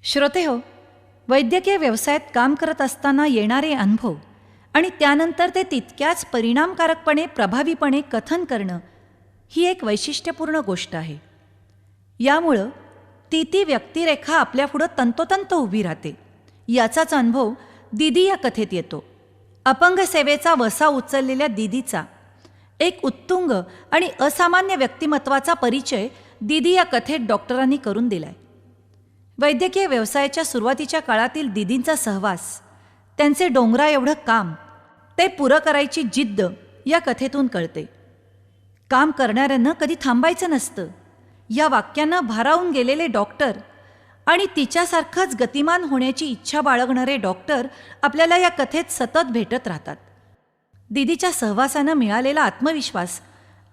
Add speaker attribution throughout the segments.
Speaker 1: श्रोतेहो, वैद्यकीय व्यवसायात काम करत असताना येणारे अनुभव आणि त्यानंतर ते तितक्याच परिणामकारकपणे प्रभावीपणे कथन करणं ही एक वैशिष्ट्यपूर्ण गोष्ट आहे. यामुळं ती व्यक्तिरेखा आपल्यापुढं तंतोतंत उभी राहते. याचाच अनुभव दीदी या कथेत येतो. अपंग सेवेचा वसा उचललेल्या दीदीचा एक उत्तुंग आणि असामान्य व्यक्तिमत्वाचा परिचय दीदी या कथेत डॉक्टरांनी करून दिलाय. वैद्यकीय व्यवसायाच्या सुरुवातीच्या काळातील दीदींचा सहवास, त्यांचे डोंगरा एवढं काम, ते पुरं करायची जिद्द या कथेतून कळते. काम करणाऱ्यांना कधी थांबायचं नसतं या वाक्यानं भारावून गेलेले डॉक्टर आणि तिच्यासारखंच गतिमान होण्याची इच्छा बाळगणारे डॉक्टर आपल्याला या कथेत सतत भेटत राहतात. दीदीच्या सहवासानं मिळालेला आत्मविश्वास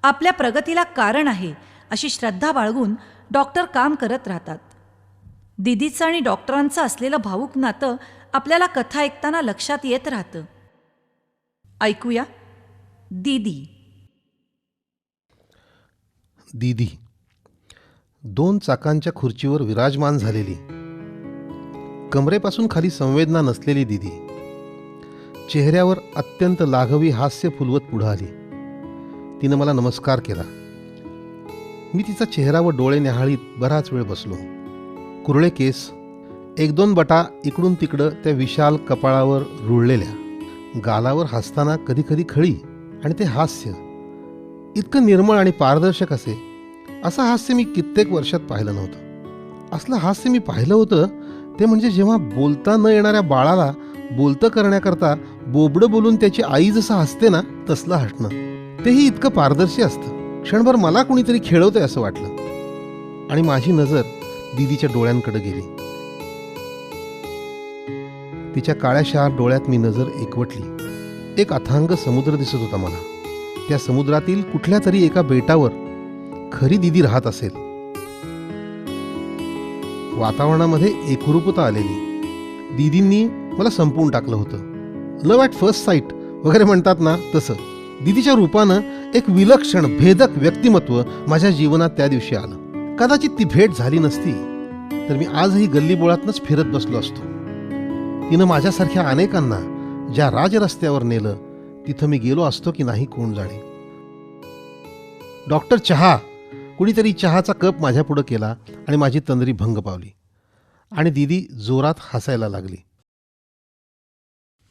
Speaker 1: आपल्या प्रगतीला कारण आहे अशी श्रद्धा बाळगून डॉक्टर काम करत राहतात. दीदीचं आणि डॉक्टरांचं असलेलं भावूक नातं आपल्याला कथा ऐकताना लक्षात येत राहतं. ऐकूया दीदी.
Speaker 2: दीदी 2 चाकांच्या खुर्चीवर विराजमान झालेली, कमरेपासून खाली संवेदना नसलेली दीदी चेहऱ्यावर अत्यंत लाघवी हास्य फुलवत पुढं आली. तिनं मला नमस्कार केला. मी तिचा चेहरा व डोळे न्याहाळीत बराच वेळ बसलो. कुरळे केस, 1-2 बटा इकडून तिकडं त्या विशाल कपाळावर रुळलेल्या, गालावर हसताना कधी खळी, आणि ते हास्य इतकं निर्मळ आणि पारदर्शक असं हास्य मी कित्येक वर्षात पाहिलं नव्हतं. असलं हास्य मी पाहिलं होतं ते म्हणजे जेव्हा बोलता न येणाऱ्या बाळाला बोलतं करण्याकरता बोबडं बोलून त्याची आई जसं हसते ना, तसलं हसणं. तेही इतकं पारदर्शी असतं. क्षणभर मला कुणीतरी खेळवतंय असं वाटलं आणि माझी नजर दीदीच्या डोळ्यांकडे गेली. तिच्या काळ्याशार डोळ्यात मी नजर एकवटली. एक अथांग समुद्र दिसत होता मला. त्या समुद्रातील कुठल्या तरी एका बेटावर खरी दीदी राहत असेल. वातावरणामध्ये एकरूपता आलेली. दीदींनी मला संपवून टाकलं होतं. लव्ह ॲट फर्स्ट साईट वगैरे म्हणतात ना, तसं दीदीच्या रूपानं एक विलक्षण भेदक व्यक्तिमत्व माझ्या जीवनात त्या दिवशी आलं. कदाचित ती भेट झाली नसती तर मी आजही गल्लीबोळातनंच फिरत बसलो असतो. तिनं माझ्यासारख्या अनेकांना ज्या राजरस्त्यावर नेलं तिथं मी गेलो असतो की नाही कोण जाणे. डॉक्टर चहा, कुणीतरी चहाचा कप माझ्यापुढं केला आणि माझी तंद्री भंग पावली आणि दीदी जोरात हसायला लागली.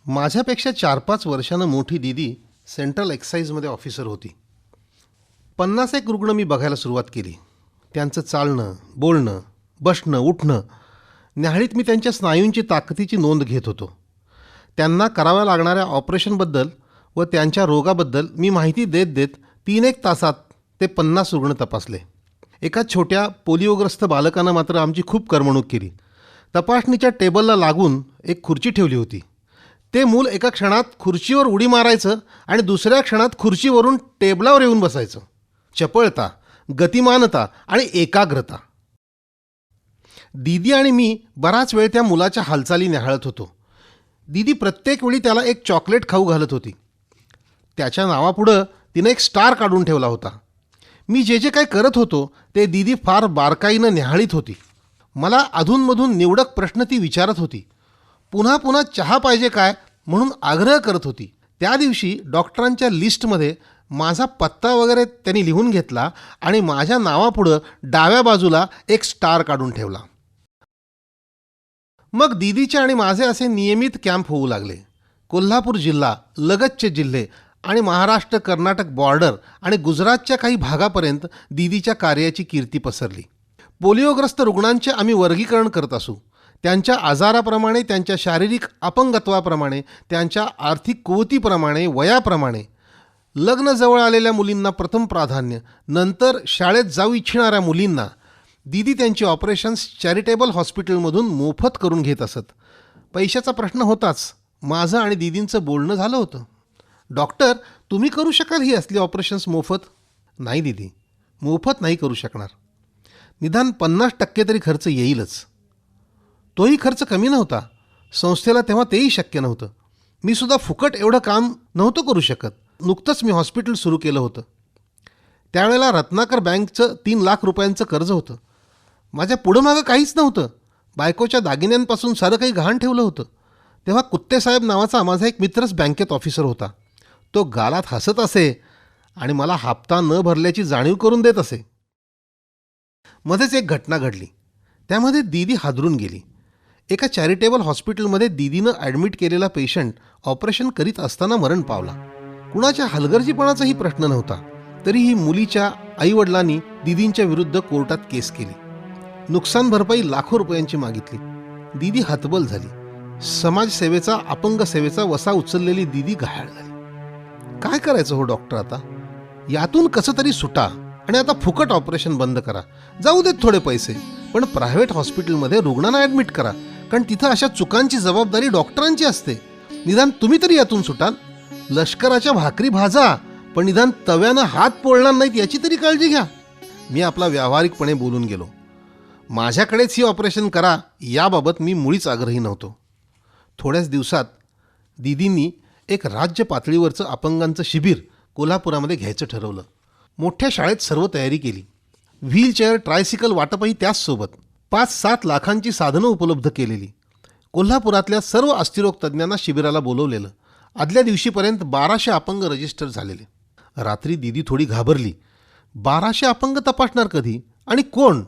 Speaker 2: माझ्यापेक्षा 4-5 वर्षानं मोठी दीदी सेंट्रल एक्साईजमध्ये ऑफिसर होती. 50 रुग्ण मी बघायला सुरुवात केली. त्यांचं चालणं, बोलणं, बसणं, उठणं न्याहाळीत मी त्यांच्या स्नायूंची ताकदीची नोंद घेत होतो. त्यांना कराव्या लागणाऱ्या ऑपरेशनबद्दल व त्यांच्या रोगाबद्दल मी माहिती देत देत 3-1 तासात ते 50 रुग्ण तपासले. एका छोट्या पोलिओग्रस्त बालकानं मात्र आमची खूप करमणूक केली. तपासणीच्या टेबलला लागून एक खुर्ची ठेवली होती. ते मूल एका क्षणात खुर्चीवर उडी मारायचं आणि दुसऱ्या क्षणात खुर्चीवरून टेबलावर येऊन बसायचं. चपळता, गतिमानता आणि एकाग्रता. दीदी आणि मी बराच वेळ त्या मुलाच्या हालचाली न्याहाळत होतो. दीदी प्रत्येक वेळी त्याला एक चॉकलेट खाऊ घालत होती. त्याच्या नावापुढं तिनं एक स्टार काढून ठेवला होता. मी जे काही करत होतो ते दीदी फार बारकाईनं न्याहाळीत होती. मला अधूनमधून निवडक प्रश्न ती विचारत होती. पुन्हा पुन्हा चहा पाहिजे काय म्हणून आग्रह करत होती. त्या दिवशी डॉक्टरांच्या लिस्टमध्ये माझा पत्ता वगैरे त्यांनी लिहून घेतला आणि माझ्या नावापुढं डाव्या बाजूला एक स्टार काढून ठेवला. मग दीदीचे आणि माझे असे नियमित कॅम्प होऊ लागले. कोल्हापूर जिल्हा, लगतचे जिल्हे आणि महाराष्ट्र कर्नाटक बॉर्डर आणि गुजरातच्या काही भागापर्यंत दीदीच्या कार्याची कीर्ती पसरली. पोलिओग्रस्त रुग्णांचे आम्ही वर्गीकरण करत असू. त्यांच्या आजाराप्रमाणे, त्यांच्या शारीरिक अपंगत्वाप्रमाणे, त्यांच्या आर्थिक कुवतीप्रमाणे, वयाप्रमाणे लग्न जवळ आलेल्या मुलींना प्रथम प्राधान्य, नंतर शाळेत जाऊ इच्छिणाऱ्या मुलींना दीदी त्यांची ऑपरेशन्स चॅरिटेबल हॉस्पिटलमधून मोफत करून घेत असत. पैशाचा प्रश्न होताच. माझं आणि दीदींचं बोलणं झालं होतं. डॉक्टर, तुम्ही करू शकाल ही असली ऑपरेशन्स मोफत? नाही दीदी, मोफत नाही करू शकणार. निदान 50% तरी खर्च येईलच. तोही खर्च कमी नव्हता. संस्थेला तेव्हा तेही शक्य नव्हतं. मी सुद्धा फुकट एवढं काम नव्हतं करू शकत. नुकतंच मी हॉस्पिटल सुरू केलं होतं. त्यावेळेला रत्नाकर बँकचं 3 लाख रुपयांचं कर्ज होतं. माझ्या पुढं मागं काहीच नव्हतं. बायकोच्या दागिन्यांपासून सारं काही गहाण ठेवलं होतं. तेव्हा कुत्तेसाहेब नावाचा माझा एक मित्रच बँकेत ऑफिसर होता. तो गालात हसत असे आणि मला हप्ता न भरल्याची जाणीव करून देत असे. मध्येच एक घटना घडली. त्यामध्ये दीदी हादरून गेली. एका चॅरिटेबल हॉस्पिटलमध्ये दीदीनं ॲडमिट केलेला पेशंट ऑपरेशन करीत असताना मरण पावला. कुणाच्या हलगर्जीपणाचाही प्रश्न नव्हता. तरीही मुलीच्या आईवडिलांनी दीदींच्या विरुद्ध कोर्टात केस केली. नुकसान भरपाई लाखो रुपयांची मागितली. दीदी हतबल झाली. समाजसेवेचा अपंग सेवेचा वसा उचललेली दीदी घायाळ झाली. काय करायचं हो डॉक्टर आता? यातून कसं तरी सुटा आणि आता फुकट ऑपरेशन बंद करा. जाऊ देत थोडे पैसे, पण प्रायव्हेट हॉस्पिटलमध्ये रुग्णांना ॲडमिट करा, कारण तिथं अशा चुकांची जबाबदारी डॉक्टरांची असते. निदान तुम्ही तरी यातून सुटाल. लष्कराच्या भाकरी भाजा, पण निदान तव्यानं हात पोळणार नाहीत याची तरी काळजी घ्या. मी आपला व्यावहारिकपणे बोलून गेलो. माझ्याकडेच ही ऑपरेशन करा याबाबत मी मुळीच आग्रही नव्हतो. थोड्याच दिवसात दीदींनी एक राज्य पातळीवरचं अपंगांचं शिबिर कोल्हापुरामध्ये घ्यायचं ठरवलं. मोठ्या शाळेत सर्व तयारी केली. व्हीलचेअर, ट्रायसिकल वाटपही त्याचसोबत 5-7 लाखांची साधनं उपलब्ध केलेली. कोल्हापुरातल्या सर्व अस्थिरोग तज्ज्ञांना शिबिराला बोलवलेलं. आदल्या दिवशीपर्यंत 1200 अपंग रजिस्टर झालेले. रात्री दीदी थोडी घाबरली. 1200 अपंग तपासणार कधी आणि कोण?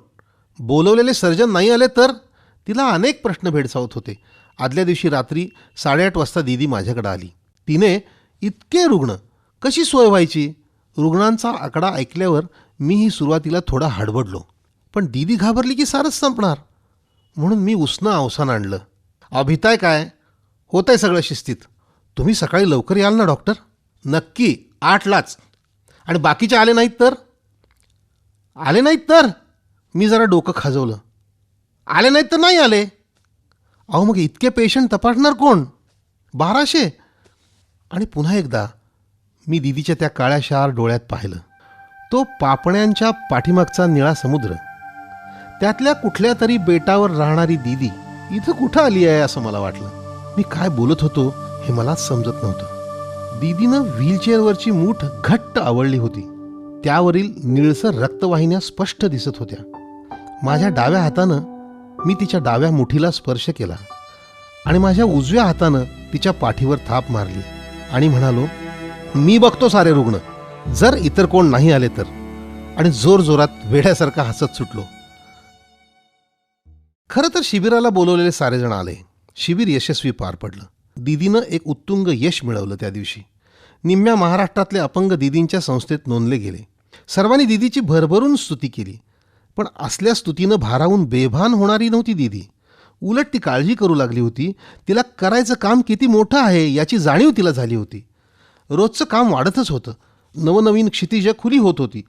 Speaker 2: बोलवलेले सर्जन नाही आले तर? तिला अनेक प्रश्न भेडसावत होते. आदल्या दिवशी रात्री 8:30 वाजता दीदी माझ्याकडे आली. तिने इतके रुग्ण कशी सोय व्हायची? रुग्णांचा आकडा ऐकल्यावर मीही सुरुवातीला थोडा हडबडलो. पण दीदी घाबरली की सारंच संपणार, म्हणून मी उसनं अवसान आणलं. अभिताय काय होतंय सगळं शिस्तीत. तुम्ही सकाळी लवकर याल ना डॉक्टर? नक्की 8लाच. आणि बाकीचे आले नाहीत तर? आले नाहीत तर? मी जरा डोकं खाजवलं. आले नाहीत तर नाही आले. अहो मग इतके पेशंट तपासणार कोण? 1200. आणि पुन्हा एकदा मी दीदीच्या त्या काळ्याशार डोळ्यात पाहिलं. तो पापण्यांच्या पाठीमागचा निळा समुद्र, त्यातल्या कुठल्या तरी बेटावर राहणारी दीदी इथं कुठं आली आहे असं मला वाटलं. मी काय बोलत होतो हे मलाच समजत नव्हतं. दीदीनं व्हीलचेअरवरची मूठ घट्ट आवळली होती. त्यावरील निळसर रक्तवाहिन्या स्पष्ट दिसत होत्या. माझ्या डाव्या हातानं मी तिच्या डाव्या मुठीला स्पर्श केला आणि माझ्या उजव्या हातानं तिच्या पाठीवर थाप मारली आणि म्हणालो, मी बघतो सारे रुग्ण, जर इतर कोण नाही आले तर. आणि जोरजोरात वेड्यासारखा हसत सुटलो. खरं तर शिबिराला बोलवलेले सारेजण आले. शिबिर यशस्वी पार पडलं. दीदीनं एक उत्तुंग यश मिळवलं. त्या दिवशी निम्म्या महाराष्ट्रातले अपंग दीदींच्या संस्थेत नोंदले गेले. सर्वांनी दीदीची भरभरून स्तुती केली. पण असल्या स्तुतीनं भारावून बेभान होणारी नव्हती दीदी. उलट ती काळजी करू लागली होती. तिला करायचं काम किती मोठं आहे याची जाणीव तिला झाली होती. रोजचं काम वाढतच होतं. नवनवीन क्षितिजं खुली होत होती.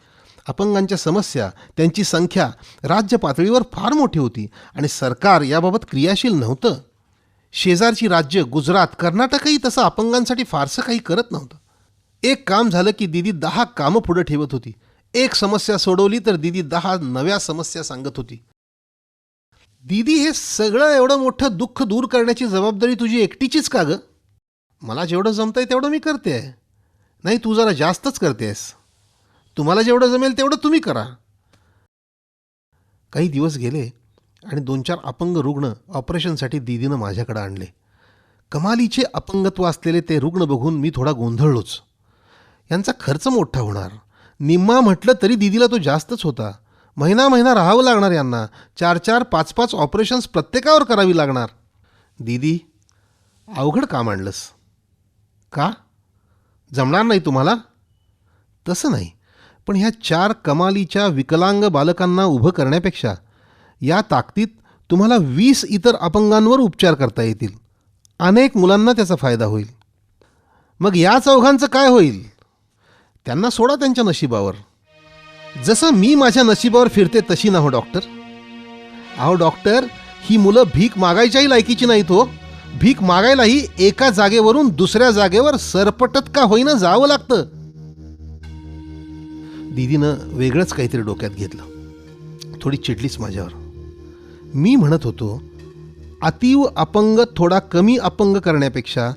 Speaker 2: अपंगांच्या समस्या, त्यांची संख्या राज्य पातळीवर फार मोठी होती आणि सरकार याबाबत क्रियाशील नव्हतं. शेजारची राज्य गुजरात, कर्नाटकही तसं अपंगांसाठी फारसं काही करत नव्हतं. एक काम झालं की दीदी 10 कामं पुढे ठेवत होती. एक समस्या सोडवली तर दीदी 10 नव्या समस्या सांगत होती. दीदी, हे सगळं एवढं मोठं दुःख दूर करण्याची जबाबदारी तुझी एकटीचीच का गं? मला जेवढं जमतंय तेवढं मी करते आहे. नाही, तू जरा जास्तच करतेस. तुम्हाला जेवढं जमेल तेवढं तुम्ही करा. काही दिवस गेले आणि 2-4 अपंग रुग्ण ऑपरेशनसाठी दीदीनं माझ्याकडे आणले. कमालीचे अपंगत्व असलेले ते रुग्ण बघून मी थोडा गोंधळलोच. यांचा खर्च मोठा होणार. निम्मा म्हटलं तरी दीदीला तो जास्तच होता. महिना राहावं लागणार यांना. 4-4, 5-5 ऑपरेशन्स प्रत्येकावर करावी लागणार. दीदी, अवघड काम आणलंस. का? जमणार नाही तुम्हाला? तसं नाही, पण ह्या 4 कमालीच्या विकलांग बालकांना उभं करण्यापेक्षा या ताकदीत तुम्हाला 20 इतर अपंगांवर उपचार करता येतील. अनेक मुलांना त्याचा फायदा होईल. मग या चौघांचं काय होईल? त्यांना सोडा त्यांच्या नशिबावर. जसं मी माझ्या नशिबावर फिरते तशी ना हो डॉक्टर. अहो डॉक्टर, ही मुलं भीक मागायच्याही लायकीची नाहीत हो. भीक मागायलाही एका जागेवरून दुसऱ्या जागेवर सरपटत का होईना जावं लागतं. दीदीनं वेगळंच काहीतरी डोक्यात घेतलं. थोडी चिडलीच माझ्यावर. मी म्हणत होतो, अतीव अपंग थोडा कमी अपंग करण्यापेक्षा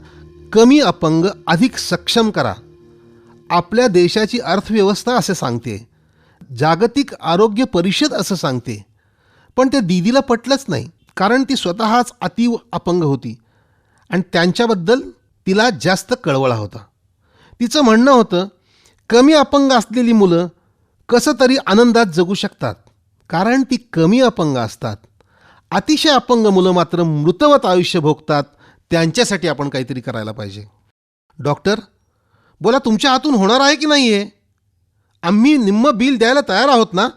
Speaker 2: कमी अपंग अधिक सक्षम करा. आपल्या देशाची अर्थव्यवस्था असे सांगते, जागतिक आरोग्य परिषद असं सांगते. पण ते दीदीला पटलंच नाही. कारण ती स्वतःच अतीव अपंग होती आणि त्यांच्याबद्दल तिला जास्त कळवळा होता. तिचं म्हणणं होतं, कमी अपंग असलेली मुलं कसं तरी आनंदात जगू शकतात, कारण ती कमी अपंग असतात. अतिशय अपंग मुलं मात्र मृतवत आयुष्य भोगतात. त्यांच्यासाठी आपण काहीतरी करायला पाहिजे. डॉक्टर, बोला, तुमच्या हातून होणार आहे की नाही आहे? आम्ही निम्मं बिल द्यायला तयार आहोत ना.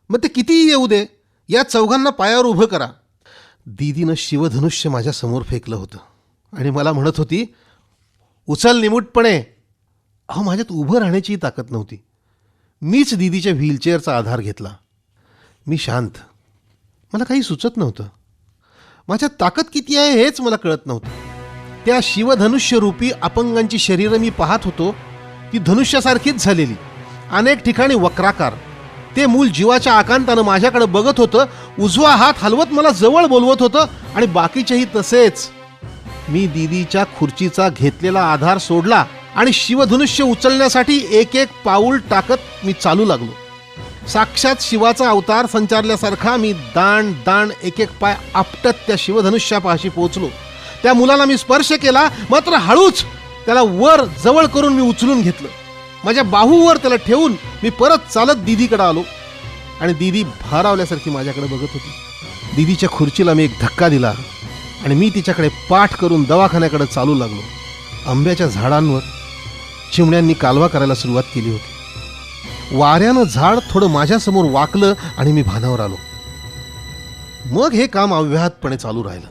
Speaker 2: मग ते कितीही येऊ दे, या चौघांना पायावर उभं करा. दीदीनं शिवधनुष्य माझ्यासमोर फेकलं होतं आणि मला म्हणत होती, उचल निमूटपणे. अहो, माझ्यात उभं राहण्याचीही ताकद नव्हती. मीच दीदीच्या व्हीलचेअरचा आधार घेतला. मी शांत. मला काही सुचत नव्हतं. माझ्यात ताकद किती आहे हेच मला कळत नव्हतं. त्या शिवधनुष्यरूपी अपंगांची शरीरं मी पाहत होतो, ती धनुष्यासारखीच झालेली, अनेक ठिकाणी वक्राकार. ते मूल जीवाच्या आकांतानं माझ्याकडे बघत होतं, उजवा हात हलवत मला जवळ बोलवत होतं आणि बाकीचेही तसेच. मी दीदीच्या खुर्चीचा घेतलेला आधार सोडला आणि शिवधनुष्य उचलण्यासाठी एक एक पाऊल टाकत मी चालू लागलो. साक्षात शिवाचा अवतार संचारल्यासारखा मी दाण दाण एक एक पाय आपटत त्या शिवधनुष्यापाशी पोहोचलो. त्या मुलाला मी स्पर्श केला, मात्र हळूच त्याला वर जवळ करून मी उचलून घेतलं. माझ्या बाहूवर त्याला ठेवून मी परत चालत दीदीकडे आलो आणि दीदी भारावल्यासारखी माझ्याकडे बघत होती. दीदीच्या खुर्चीला मी एक धक्का दिला आणि मी तिच्याकडे पाठ करून दवाखान्याकडे चालू लागलो. आंब्याच्या झाडांवर चिमण्यांनी कालवा करायला सुरुवात केली होती. वाऱ्यानं झाड थोडं माझ्यासमोर वाकलं आणि मी भानावर आलो. मग हे काम अव्याहतपणे चालू राहिलं.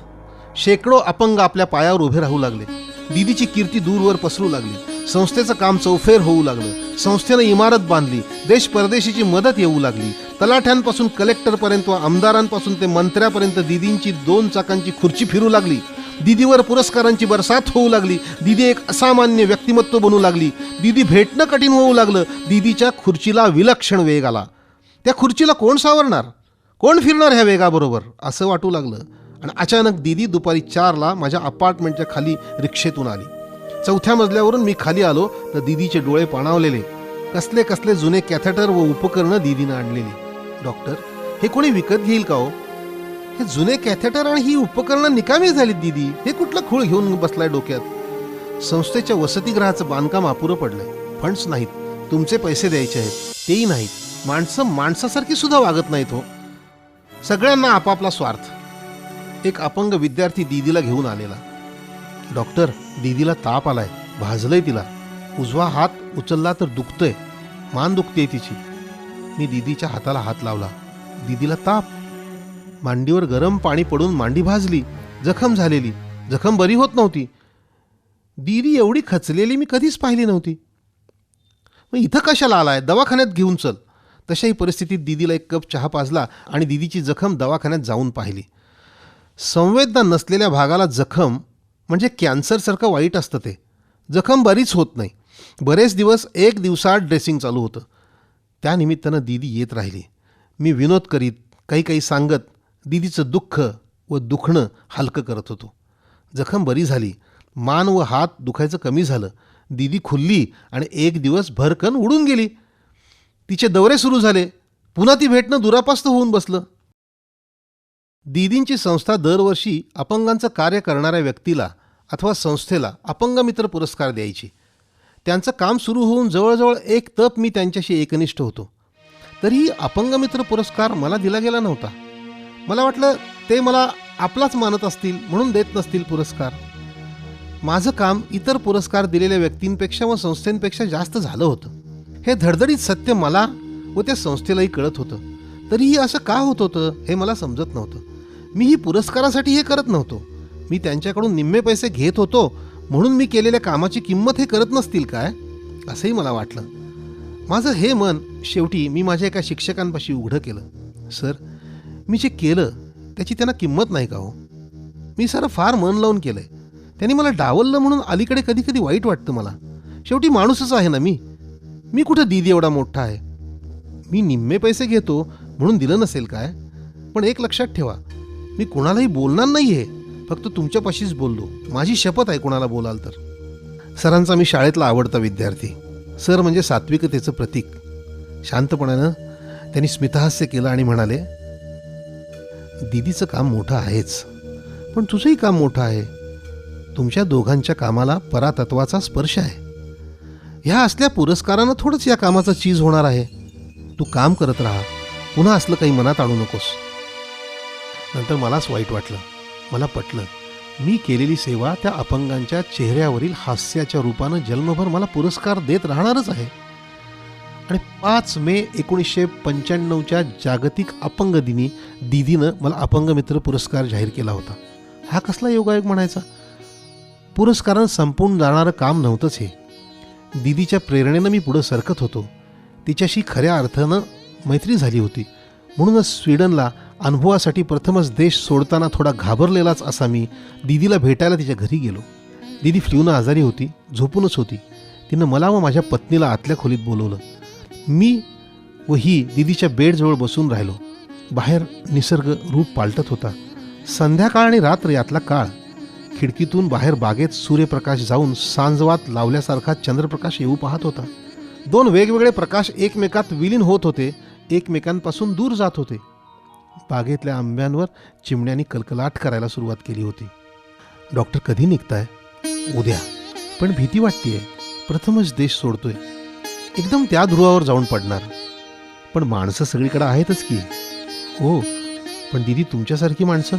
Speaker 2: शेकडो अपंग आपल्या पायावर उभे राहू लागले. दीदीची कीर्ती दूरवर पसरू लागली. संस्थेचं काम चौफेर होऊ लागलं. संस्थेनं इमारत बांधली. देश परदेशीची मदत येऊ लागली. तलाठ्यांपासून कलेक्टरपर्यंत व आमदारांपासून ते मंत्र्यापर्यंत दीदींची 2 चाकांची खुर्ची फिरू लागली. दीदीवर पुरस्कारांची बरसात होऊ लागली. दीदी एक असामान्य व्यक्तिमत्व बनू लागली. दीदी भेटणं कठीण होऊ लागलं. दीदीच्या खुर्चीला विलक्षण वेग आला. त्या खुर्चीला कोण सावरणार, कोण फिरणार ह्या वेगाबरोबर असं वाटू लागलं. आणि अचानक दीदी दुपारी 4ला माझ्या अपार्टमेंटच्या खाली रिक्षेतून आली. 4थ्या मजल्यावरून मी खाली आलो तर दीदीचे डोळे पाणावलेले. कसले कसले जुने कॅथेटर व उपकरणं दीदीनं आणलेली. डॉक्टर, हे कोणी विकत घेईल का हो? हे जुने कॅथेटर आणि ही उपकरणं निकामी झालीत दीदी. हे कुठलं खूळ घेऊन बसलाय डोक्यात? संस्थेच्या वसतिगृहाचं बांधकाम अपुरं पडलंय. फंड्स नाहीत. तुमचे पैसे द्यायचे आहेत, तेही नाहीत. माणसं माणसासारखी सुद्धा वागत नाहीत हो. सगळ्यांना आपापला स्वार्थ. एक अपंग विद्यार्थी दीदीला घेऊन आलेला. डॉक्टर, दीदीला ताप आलाय, भाजलंय तिला. उजवा हात उचलला तर दुखतंय, मान दुखतेय तिची. मी दीदीच्या हाताला हात लावला. दीदीला ताप. मांडीवर गरम पाणी पडून मांडी भाजली. जखम झालेली. जखम बरी होत नव्हती. दीदी एवढी खचलेली मी कधीच पाहिली नव्हती. मग इथं कशाला आलाय? दवाखान्यात घेऊन चल. तशाही परिस्थितीत दीदीला एक कप चहा पाजला आणि दीदीची जखम दवाखान्यात जाऊन पाहिली. संवेदना नसलेल्या भागाला जखम म्हणजे कॅन्सरसारखं वाईट असतं. ते जखम बरीच होत नाही. बरेच दिवस 1 दिवसाआड ड्रेसिंग चालू होतं. त्यानिमित्तानं दीदी येत राहिली. मी विनोद करीत, काही सांगत दीदीचं दुःख व दुखणं हलकं करत होतो. जखम बरी झाली. मान व हात दुखायचं कमी झालं. दीदी खुलली आणि 1 दिवस भरकन उडून गेली. तिचे दौरे सुरू झाले. पुन्हा ती भेटणं दुरापास्त होऊन बसलं. दीदींची संस्था दरवर्षी अपंगांचं कार्य करणाऱ्या व्यक्तीला अथवा संस्थेला अपंग मित्र पुरस्कार द्यायची. त्यांचं काम सुरू होऊन जवळजवळ 1 तप मी त्यांच्याशी एकनिष्ठ होतो. तरीही अपंग मित्र पुरस्कार मला दिला गेला नव्हता. मला वाटलं ते मला आपलाच मानत असतील म्हणून देत नसतील पुरस्कार. माझं काम इतर पुरस्कार दिलेल्या व्यक्तींपेक्षा व संस्थेंपेक्षा जास्त झालं होतं. हे धडधडीत सत्य मला व त्या संस्थेलाही कळत होतं. तरीही असं का होत होतं हे मला समजत नव्हतं. मी ही पुरस्कारासाठी हे करत नव्हतो. मी त्यांच्याकडून निम्मे पैसे घेत होतो म्हणून मी केलेल्या कामाची किंमत हे करत नसतील काय, असंही मला वाटलं. माझं हे मन शेवटी मी माझ्या एका शिक्षकांपाशी उघडं केलं. सर, मी जे केलं त्याची त्यांना किंमत नाही का हो? मी सर फार मन लावून केलं आहे. त्यांनी मला डावललं म्हणून अलीकडे कधी कधी वाईट वाटतं मला. शेवटी माणूसच आहे ना मी. मी कुठं दीदी एवढा मोठा आहे? मी निम्मे पैसे घेतो म्हणून दिलं नसेल काय? पण एक लक्षात ठेवा, मी कोणालाही बोलणार नाही आहे. फक्त तुमच्यापाशीच बोललो. माझी शपथ आहे कोणाला बोलाल तर. सरांचा मी शाळेतला आवडता विद्यार्थी. सर म्हणजे सात्विकतेचं प्रतीक. शांतपणानं त्यांनी स्मितहास्य केलं आणि म्हणाले, दीदीचं काम मोठं आहेच, पण तुझंही काम मोठं आहे. तुमच्या दोघांच्या कामाला परातत्वाचा स्पर्श आहे. ह्या असल्या पुरस्कारानं थोडंच या कामाचं चीज होणार आहे. तू काम करत राहा, पुन्हा असलं काही मनात आणू नकोस. नंतर मलाच वाईट वाटलं. मला पटलं, मी केलेली सेवा त्या अपंगांच्या चेहऱ्यावरील हास्याच्या रूपानं जन्मभर मला पुरस्कार देत राहणारच आहे. आणि 5 मे 1995च्या जागतिक अपंग दिनी दीदीनं मला अपंग मित्र पुरस्कार जाहीर केला होता. हा कसला योगायोग म्हणायचा. पुरस्कारानं संपून जाणारं काम नव्हतंच हे. दीदीच्या प्रेरणेनं मी पुढं सरकत होतो. तिच्याशी खऱ्या अर्थानं मैत्री झाली होती. म्हणूनच स्वीडनला अनुभवासाठी प्रथमच देश सोडताना थोडा घाबरलेलाच असा मी दीदीला भेटायला तिच्या घरी गेलो. दीदी फ्ल्यूनं आजारी होती, झोपूनच होती. तिनं मला व माझ्या पत्नीला आतल्या खोलीत बोलवलं. मी व ही दीदीच्या बेडजवळ बसून राहिलो. बाहेर निसर्ग रूप पालटत होता. संध्याकाळ आणि रात्र यातला काळ. खिडकीतून बाहेर बागेत सूर्यप्रकाश जाऊन सांजवात लावल्यासारखा चंद्रप्रकाश येऊ पाहत होता. 2 वेगवेगळे प्रकाश एकमेकात विलीन होत होते, एकमेकांपासून दूर जात होते. बागेतल्या आंब्यांवर चिमण्यांनी कलकलाट करायला सुरुवात केली होती. डॉक्टर कधी निघताय? उद्या. पण भीती वाटतेय. प्रथमच देश सोडतोय. एकदम त्या ध्रुवावर जाऊन पडणार. पण माणसं सगळीकडे आहेतच की. हो, पण दीदी तुमच्यासारखी माणसं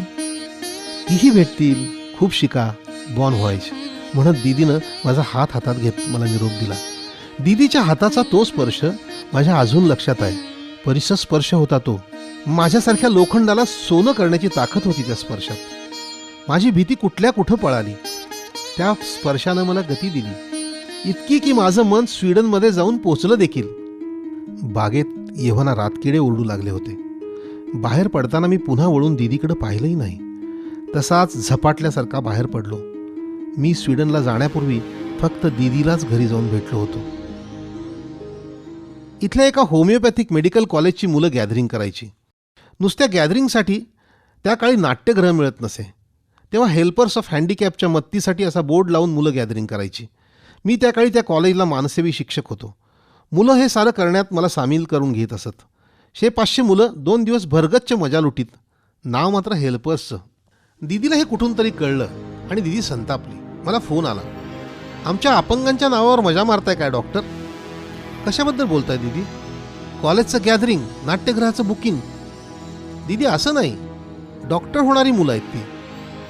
Speaker 2: तीही भेटतील. खूप शिका, बॉन व्हायच म्हणत दीदीनं माझा हात हातात घेत मला निरोप दिला. दीदीच्या हाताचा तो स्पर्श माझ्या अजून लक्षात आहे. परिसर स्पर्श होता तो. माझ्यासारख्या लोखंडाला सोनं करण्याची ताकद होती त्या स्पर्शात. माझी भीती कुठं पळाली. त्या स्पर्शानं मला गती दिली, इतकी की माझं मन स्वीडनमध्ये जाऊन पोचलं देखील. बागेत येव्हाना रातकिडे ओरडू लागले होते. बाहेर पडताना मी पुन्हा वळून दीदीकडे पाहिलंही नाही. तसाच झपाटल्यासारखा बाहेर पडलो. मी स्वीडनला जाण्यापूर्वी फक्त दीदीलाच घरी जाऊन भेटलो होतो. इथल्या एका होमिओपॅथिक मेडिकल कॉलेजची मुलं गॅदरिंग करायची. नुसत्या गॅदरिंगसाठी त्या काळी नाट्यगृह मिळत नसे. तेव्हा हेल्पर्स ऑफ हँडिकॅपच्या मदतीसाठी असा बोर्ड लावून मुलं गॅदरिंग करायची. मी त्या काळी त्या कॉलेजला मानसेवी शिक्षक होतो. मुलं हे सारं करण्यात मला सामील करून घेत असत. 100-500 मुलं 2 दिवस भरगच्च मजा लुटीत. नाव मात्र हेल्पर्सचं. दीदीला हे कुठून तरी कळलं आणि दीदी संतापली. मला फोन आला. आमच्या अपंगांच्या नावावर मजा मारताय काय डॉक्टर? कशाबद्दल बोलताय दीदी? कॉलेजचं गॅदरिंग, नाट्यगृहाचं बुकिंग. दीदी असं नाही, डॉक्टर होणारी मुलं आहेत ती.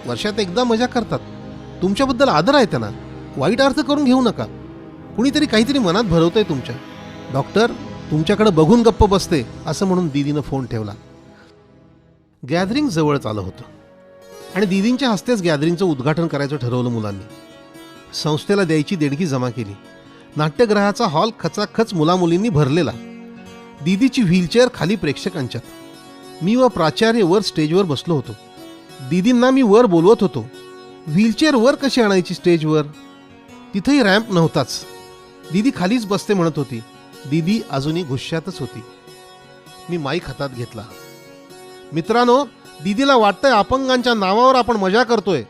Speaker 2: वर्षात एकदा मजा करतात. तुमच्याबद्दल आदर आहे त्यांना. वाईट अर्थ करून घेऊ नका. कुणीतरी काहीतरी मनात भरवतंय तुमच्या. डॉक्टर तुमच्याकडे बघून गप्प बसते असं म्हणून दीदीनं फोन ठेवला. गॅदरिंग जवळच आलं होतं आणि दीदींच्या हस्तेच गॅदरिंगचं उद्घाटन करायचं ठरवलं मुलांनी. संस्थेला द्यायची देणगी जमा केली. नाट्यगृहाचा हॉल खचाखच मुलामुलींनी भरलेला. दीदीची व्हीलचेअर खाली प्रेक्षकांच्यात. मी व प्राचार्य वर स्टेजवर बसलो होतो. दीदींना मी वर बोलवत होतो. व्हीलचेअर वर कशी आणायची स्टेजवर? तिथंही रॅम्प नव्हताच. दीदी खालीच बसते म्हणत होती. दीदी अजूनही गुस्स्यातच होती. मी माईक हातात घेतला. मित्रांनो, दीदीला वाटतंय अपंगांच्या नावावर आपण मजा करतोय.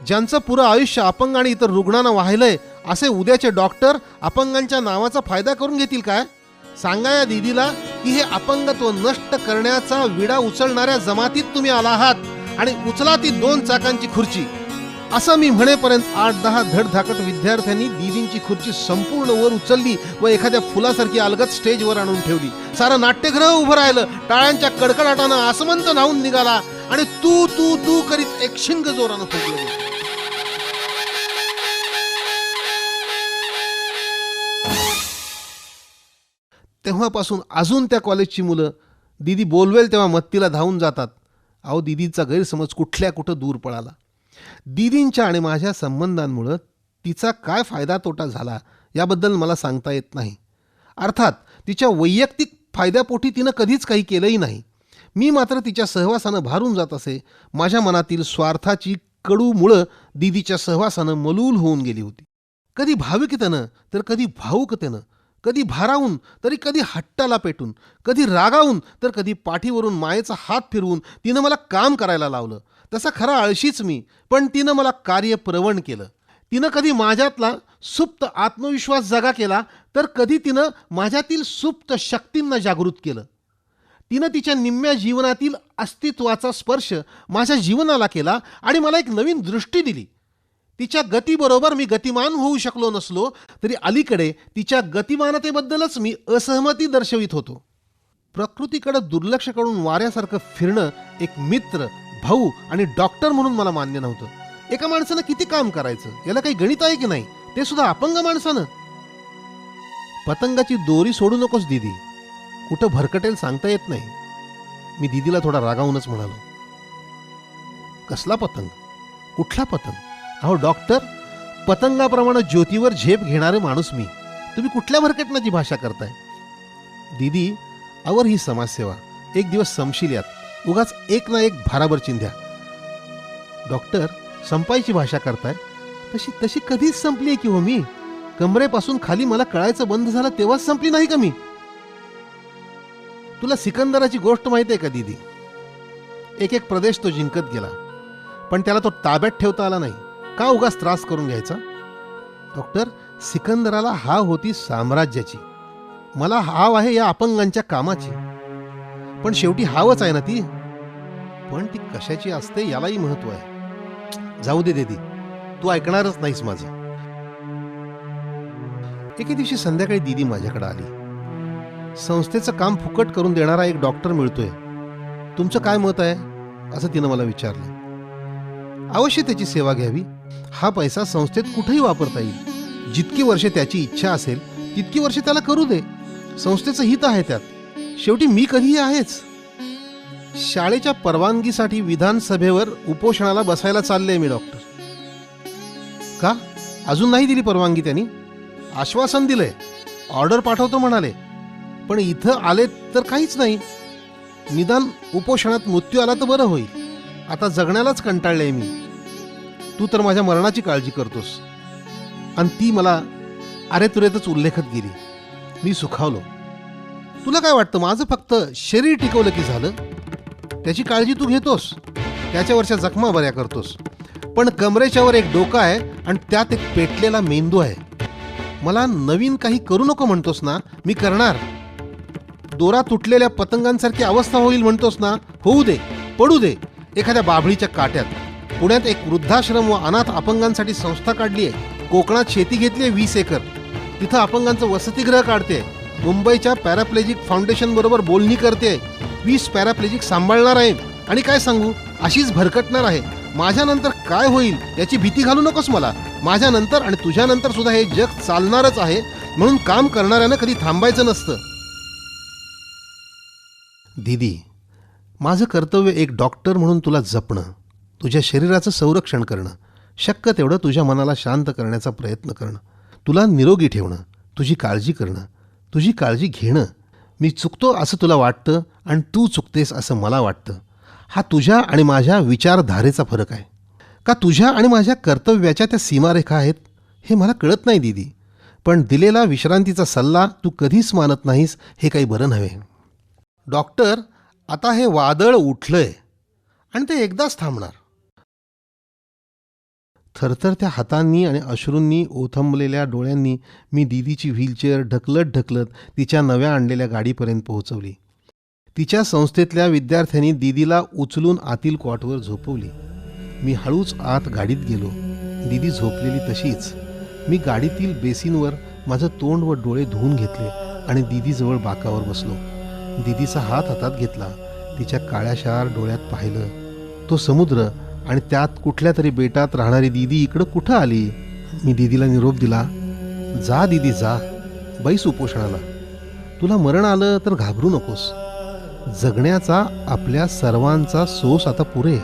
Speaker 2: ज्यांचं पुरं आयुष्य अपंग आणि इतर रुग्णांना वाहिलंय असे उद्याचे डॉक्टर अपंगांच्या नावाचा फायदा करून घेतील काय? सांगा या दीदीला की हे अपंगत्व नष्ट करण्याचा विडा उचलणाऱ्या जमातीत तुम्ही आला आहात आणि उचला ती 2 चाकांची खुर्ची. असं मी म्हणेपर्यंत 8-10 धडधाकट विद्यार्थ्यांनी दीदींची खुर्ची संपूर्ण वर उचलली व एखाद्या फुलासारखी अलगद स्टेजवर आणून ठेवली. सारं नाट्यगृह उभं राहिलं. टाळ्यांच्या कडकडाटानं आसमंत धावून निघाला आणि तू तू तू करीत एक शिंग जोरानं फुगलं. तेव्हापासून अजून त्या कॉलेजची मुलं दीदी बोलवेल तेव्हा मत्तीला धावून जातात. अहो, दीदीचा गैरसमज कुठल्या कुठं दूर पळाला. दीदींच्या आणि माझ्या संबंधांमुळं तिचा काय फायदा तोटा झाला याबद्दल मला सांगता येत नाही. अर्थात तिच्या वैयक्तिक फायद्यापोटी तिनं कधीच काही केलंही नाही. मी मात्र तिच्या सहवासानं भारून जात असे. माझ्या मनातील स्वार्थाची कडू मुळं दीदीच्या सहवासानं मलूल होऊन गेली होती. कधी भाविकतेनं तर कधी भावुकतेनं, कधी भारावून तरी कधी हट्टाला पेटून, कधी रागावून तर कधी पाठीवरून मायेचा हात फिरवून तिनं मला काम करायला लावलं. तसा खरा आळशीच मी, पण तिनं मला कार्यप्रवण केलं. तिनं कधी माझ्यातला सुप्त आत्मविश्वास जागा केला तर कधी तिनं माझ्यातील सुप्त शक्तींना जागृत केलं. तिनं तिच्या निम्म्या जीवनातील अस्तित्वाचा स्पर्श माझ्या जीवनाला केला आणि मला एक नवीन दृष्टी दिली. तिच्या गतीबरोबर मी गतिमान होऊ शकलो नसलो तरी अलीकडे तिच्या गतिमानतेबद्दलच मी असहमती दर्शवित होतो. प्रकृतीकडे दुर्लक्ष करून वाऱ्यासारखं फिरणं एक मित्र, भाऊ आणि डॉक्टर म्हणून मला मान्य नव्हतं. एका माणसानं किती काम करायचं याला काही गणित आहे की नाही, ते सुद्धा अपंग माणसानं. पतंगाची दोरी सोडू नकोस दीदी, कुठं भरकटेल सांगता येत नाही. मी दीदीला थोडा रागावूनच म्हणालो. कसला पतंग? कुठला पतंग? अहो डॉक्टर, पतंगाप्रमाणे ज्योतीवर झेप घेणारे माणूस मी. तुम्ही कुठल्या भरकटण्याची भाषा करताय? दीदी, आवर ही समाजसेवा. एक दिवस संपशील यात. उगाच एक ना एक भाराभर चिंध्या. डॉक्टर, संपायची भाषा करताय? तशी कधीच संपली आहे की हो मी. कमरेपासून खाली मला कळायचं बंद झालं तेव्हाच संपली नाही का मी? तुला सिकंदराची गोष्ट माहिती आहे का दीदी? एक प्रदेश तो जिंकत गेला, पण त्याला तो ताब्यात ठेवता आला नाही. का उगाच त्रास करून घ्यायचा? डॉक्टर, सिकंदराला हाव होती साम्राज्याची, मला हाव आहे या अपंगांच्या कामाची. पण शेवटी हावच आहे ना ती. पण ती कशाची असते यालाही महत्व आहे. जाऊ दे दीदी, तू ऐकणारच नाहीस माझं. एके दिवशी संध्याकाळी दीदी माझ्याकडे आली. संस्थेचं काम फुकट करून देणारा एक डॉक्टर मिळतोय, तुमचं काय मत आहे असं तिनं मला विचारलं. अवश्य त्याची सेवा घ्यावी. हा पैसा संस्थेत कुठेही वापरता येईल. जितकी वर्षे त्याची इच्छा असेल तितकी वर्षे त्याला करू दे. संस्थेचं हित आहे त्यात. शेवटी मी कधीही आहेच. शाळेच्या परवानगीसाठी विधानसभेवर उपोषणाला बसायला चालले मी डॉक्टर. का अजून नाही दिली परवानगी? त्यांनी आश्वासन दिलंय, ऑर्डर पाठवतो म्हणाले, पण इथं आले तर काहीच नाही. निदान उपोषणात मृत्यू आला तर बरं होईल. आता जगण्यालाच कंटाळले मी. तू तर माझ्या मरणाची काळजी करतोस. आणि ती मला अरे तुरेतच उल्लेखत गेली. मी सुखावलो. तुला काय वाटतं, माझं फक्त शरीर टिकवलं की झालं? त्याची काळजी तू घेतोस, त्याच्यावरच्या जखमा बऱ्या करतोस, पण कमरेच्यावर एक डोकं आहे आणि त्यात एक पेटलेला मेंदू आहे. मला नवीन काही करू नको म्हणतोस ना, मी करणार. दोरा तुटलेल्या पतंगांसारखी अवस्था होईल म्हणतोस ना, होऊ दे, पडू दे एखाद्या बाभळीच्या काट्यात. पुण्यात एक वृद्धाश्रम व अनाथ अपंगांसाठी संस्था काढली आहे. कोकणात शेती घेतली आहे 20 एकर, तिथं अपंगांचं वसतिगृह काढते. मुंबईच्या पॅराप्लेजिक फाउंडेशन बरोबर बोलणी करते. 20 पॅराप्लेजिक सांभाळणार आहे. आणि काय सांगू, अशीच भरकटणार आहे. माझ्यानंतर काय होईल याची भीती घालू नकोस मला. माझ्यानंतर आणि तुझ्यानंतर सुद्धा हे जग चालणारच आहे, म्हणून काम करणाऱ्यानं कधी थांबायचं नसतं. दीदी, माझं कर्तव्य एक डॉक्टर म्हणून तुला जपणं, तुझ्या शरीराचं संरक्षण करणं, शक्य तेवढं तुझ्या मनाला शांत करण्याचा प्रयत्न करणं, तुला निरोगी ठेवणं, तुझी काळजी करणं, तुझी काळजी घेणं. मी चुकतो असं तुला वाटतं आणि तू चुकतेस असं मला वाटतं. हा तुझ्या आणि माझ्या विचारधारेचा फरक आहे. का तुझ्या आणि माझ्या कर्तव्याच्या त्या सीमारेखा आहेत हे मला कळत नाही दीदी. पण दिलेला विश्रांतीचा सल्ला तू कधीच मानत नाहीस हे काही बरं नव्हे. डॉक्टर, आता हे वादळ उठलंय आणि ते एकदाच थांबणार. थरथरत्या हातांनी आणि अश्रूंनी ओथंबलेल्या डोळ्यांनी मी दीदीची व्हीलचेअर ढकलत ढकलत तिच्या नव्या आणलेल्या गाडीपर्यंत पोहोचवली. तिच्या संस्थेतल्या विद्यार्थ्यांनी दीदीला उचलून आतील कॉटवर झोपवली. मी हळूच आत गाडीत गेलो. दीदी झोपलेली तशीच. मी गाडीतील बेसिनवर माझं तोंड व डोळे धुवून घेतले आणि दीदीजवळ बाकावर बसलो. दीदीचा हात हातात घेतला. तिच्या काळ्याशार डोळ्यात पाहिलं. तो समुद्र आणि त्यात कुठल्या तरी बेटात राहणारी दीदी इकडं कुठं आली. मी दीदीला निरोप दिला. जा दीदी जा, बैस उपोषणाला. तुला मरण आलं तर घाबरू नकोस. जगण्याचा आपल्या सर्वांचा सोस आता पुरे.